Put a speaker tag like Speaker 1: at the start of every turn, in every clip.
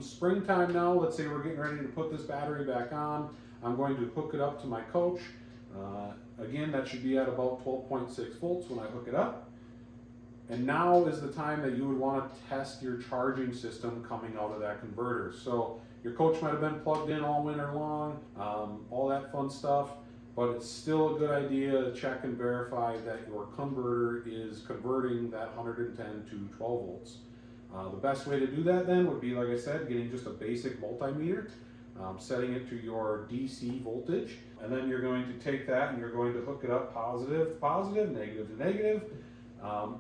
Speaker 1: come springtime now, let's say we're getting ready to put this battery back on, I'm going to hook it up to my coach. Again, that should be at about 12.6 volts when I hook it up. And now is the time that you would want to test your charging system coming out of that converter. So your coach might have been plugged in all winter long, all that fun stuff, but it's still a good idea to check and verify that your converter is converting that 110 to 12 volts. The best way to do that then would be, like I said, getting just a basic multimeter, setting it to your DC voltage, and then you're going to take that and you're going to hook it up positive to positive, negative to negative.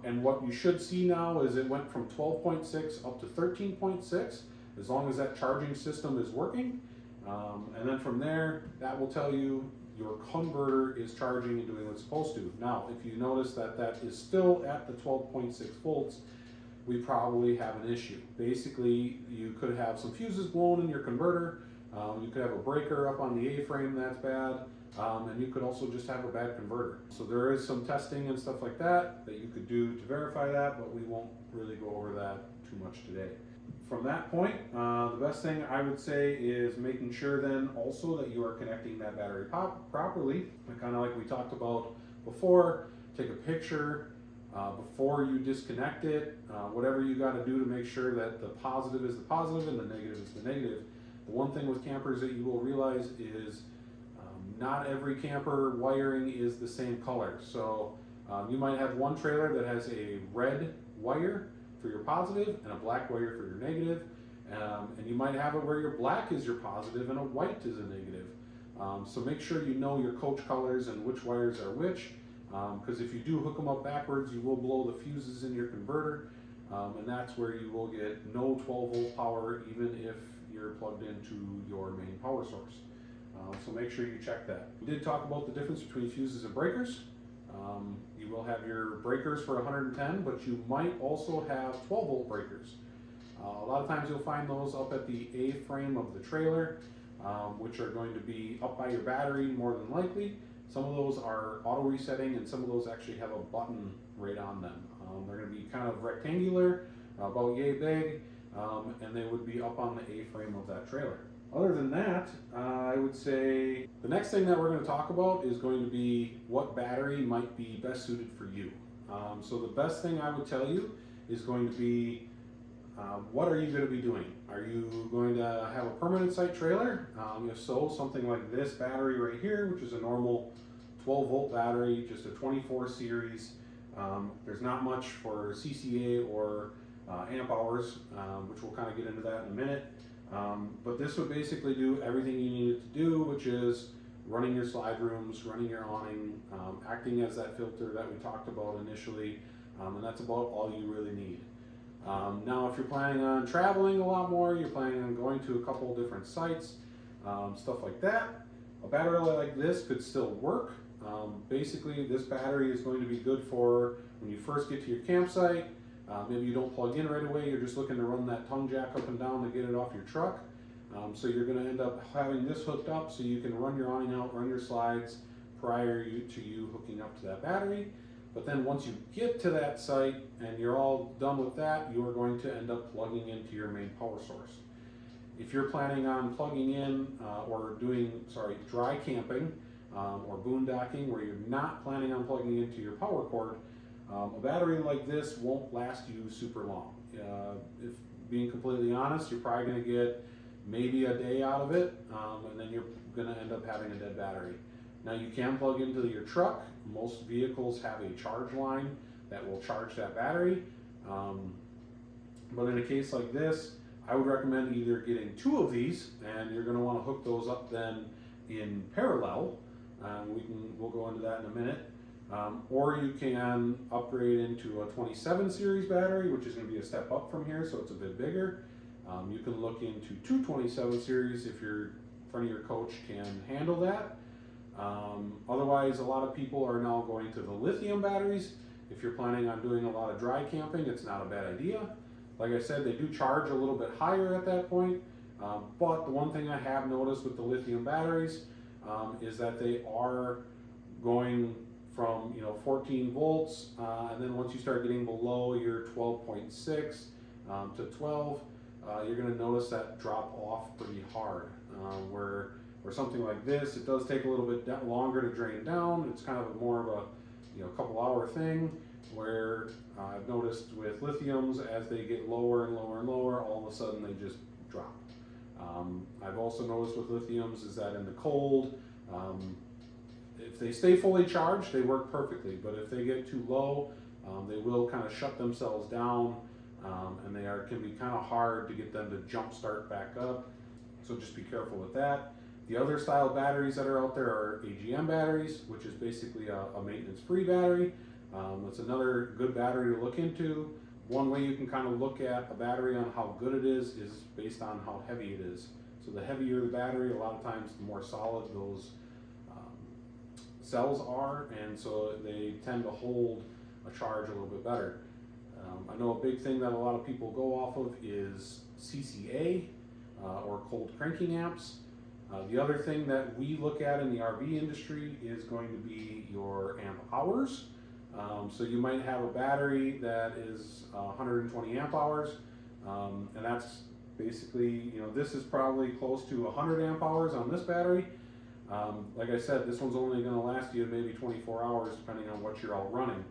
Speaker 1: And what you should see now is it went from 12.6 up to 13.6, as long as that charging system is working. And then from there, that will tell you your converter is charging and doing what it's supposed to. Now, if you notice that that is still at the 12.6 volts, we probably have an issue. Basically, you could have some fuses blown in your converter. You could have a breaker up on the A-frame that's bad. And you could also just have a bad converter. So there is some testing and stuff like that that you could do to verify that, but we won't really go over that too much today. From that point, the best thing I would say is making sure then also that you are connecting that battery properly. Kind of like we talked about before, take a picture before you disconnect it, whatever you got to do to make sure that the positive is the positive and the negative is the negative. The one thing with campers that you will realize is not every camper wiring is the same color. So you might have one trailer that has a red wire for your positive and a black wire for your negative. And you might have it where your black is your positive and a white is a negative. So make sure you know your coach colors and which wires are which. Because if you do hook them up backwards, you will blow the fuses in your converter. And that's where you will get no 12 volt power, even if you're plugged into your main power source. So make sure you check that. We did talk about the difference between fuses and breakers. You will have your breakers for 110, but you might also have 12 volt breakers. A lot of times you'll find those up at the A-frame of the trailer, which are going to be up by your battery more than likely. Some of those are auto resetting and some of those actually have a button right on them. They're going to be kind of rectangular, about yay big, and they would be up on the A-frame of that trailer. Other than that, I would say the next thing that we're going to talk about is going to be what battery might be best suited for you. So the best thing I would tell you is going to be what are you going to be doing? Are you going to have a permanent site trailer? If so, something like this battery right here, which is a normal 12 volt battery, just a 24 series. There's not much for CCA or amp hours, which we'll kind of get into that in a minute. But this would basically do everything you need it to do, which is running your slide rooms, running your awning, acting as that filter that we talked about initially, and that's about all you really need. Now, if you're planning on traveling a lot more, you're planning on going to a couple different sites, stuff like that, a battery like this could still work. Basically, this battery is going to be good for when you first get to your campsite. Maybe you don't plug in right away, you're just looking to run that tongue jack up and down to get it off your truck. So you're going to end up having this hooked up so you can run your awning out, run your slides prior to you hooking up to that battery. But then once you get to that site and you're all done with that, you are going to end up plugging into your main power source. If you're planning on plugging in or doing, dry camping or boondocking where you're not planning on plugging into your power cord, a battery like this won't last you super long. If being completely honest, you're probably going to get maybe a day out of it, and then you're going to end up having a dead battery. Now you can plug into your truck. Most vehicles have a charge line that will charge that battery. But in a case like this, I would recommend either getting 2 of these, and you're going to want to hook those up then in parallel. We'll go into that in a minute. Or you can upgrade into a 27 series battery, which is going to be a step up from here, so it's a bit bigger. You can look into 227 series if your front of your coach can handle that. Otherwise, a lot of people are now going to the lithium batteries. If you're planning on doing a lot of dry camping, it's not a bad idea. Like I said, they do charge a little bit higher at that point. But the one thing I have noticed with the lithium batteries is that they are going from 14 volts, and then once you start getting below your 12.6 to 12, you're going to notice that drop off pretty hard. Where something like this, it does take a little bit longer to drain down. It's kind of more of a couple hour thing. Where I've noticed with lithiums, as they get lower and lower and lower, all of a sudden they just drop. I've also noticed with lithiums is that in the cold, if they stay fully charged, they work perfectly. But if they get too low, they will kind of shut themselves down, and they can be kind of hard to get them to jump start back up. So just be careful with that. The other style batteries that are out there are AGM batteries, which is basically a maintenance-free battery. That's another good battery to look into. One way you can kind of look at a battery on how good it is based on how heavy it is. So the heavier the battery, a lot of times the more solid those cells are, and so they tend to hold a charge a little bit better. I know a big thing that a lot of people go off of is CCA or cold cranking amps. The other thing that we look at in the RV industry is going to be your amp hours. So you might have a battery that is 120 amp hours, and that's basically, this is probably close to 100 amp hours on this battery. Like I said, this one's only going to last you maybe 24 hours depending on what you're all running.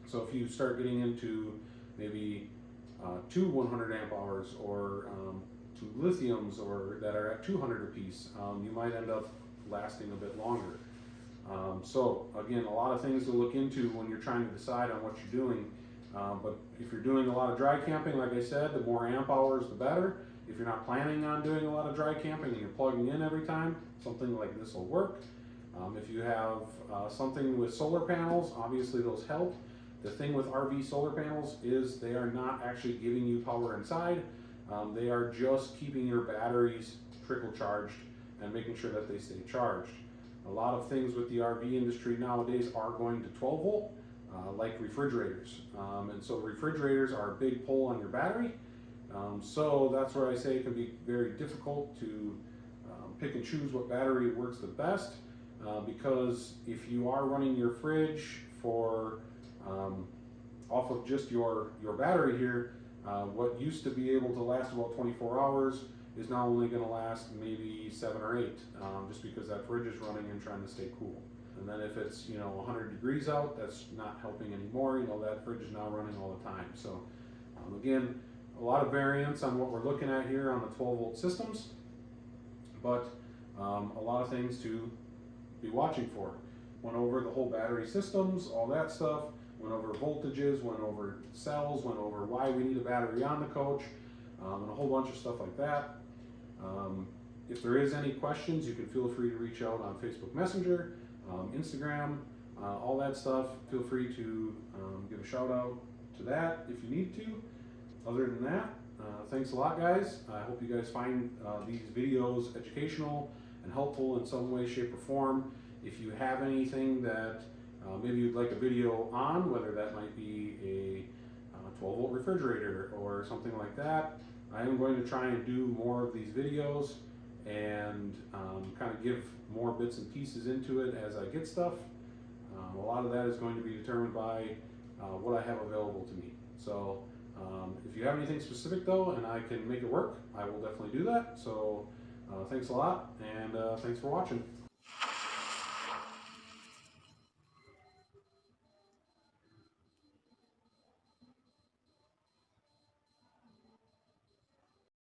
Speaker 1: So if you start getting into maybe two 100 amp hours or two lithiums or that are at 200 apiece, you might end up lasting a bit longer. So again, a lot of things to look into when you're trying to decide on what you're doing. But if you're doing a lot of dry camping, like I said, the more amp hours, the better. If you're not planning on doing a lot of dry camping and you're plugging in every time, something like this will work. If you have something with solar panels, obviously those help. The thing with RV solar panels is they are not actually giving you power inside. They are just keeping your batteries trickle charged and making sure that they stay charged. A lot of things with the RV industry nowadays are going to 12 volt, like refrigerators. And so refrigerators are a big pull on your battery. So that's where I say it can be very difficult to pick and choose what battery works the best, because if you are running your fridge for off of just your battery here, what used to be able to last about 24 hours is now only going to last maybe 7 or 8, just because that fridge is running and trying to stay cool. And then if it's 100 degrees out, that's not helping anymore. That fridge is now running all the time. So again, a lot of variance on what we're looking at here on the 12 volt systems, but a lot of things to be watching for. Went over the whole battery systems, all that stuff. Went over voltages, went over cells, went over why we need a battery on the coach, and a whole bunch of stuff like that. If there is any questions, you can feel free to reach out on Facebook Messenger, Instagram, all that stuff. Feel free to give a shout out to that if you need to. Other than that, thanks a lot, guys. I hope you guys find these videos educational and helpful in some way, shape, or form. If you have anything that maybe you'd like a video on, whether that might be a 12 volt refrigerator or something like that, I am going to try and do more of these videos and kind of give more bits and pieces into it as I get stuff. A lot of that is going to be determined by what I have available to me. So if you have anything specific though and I can make it work, I will definitely do that. So thanks a lot, and thanks for watching.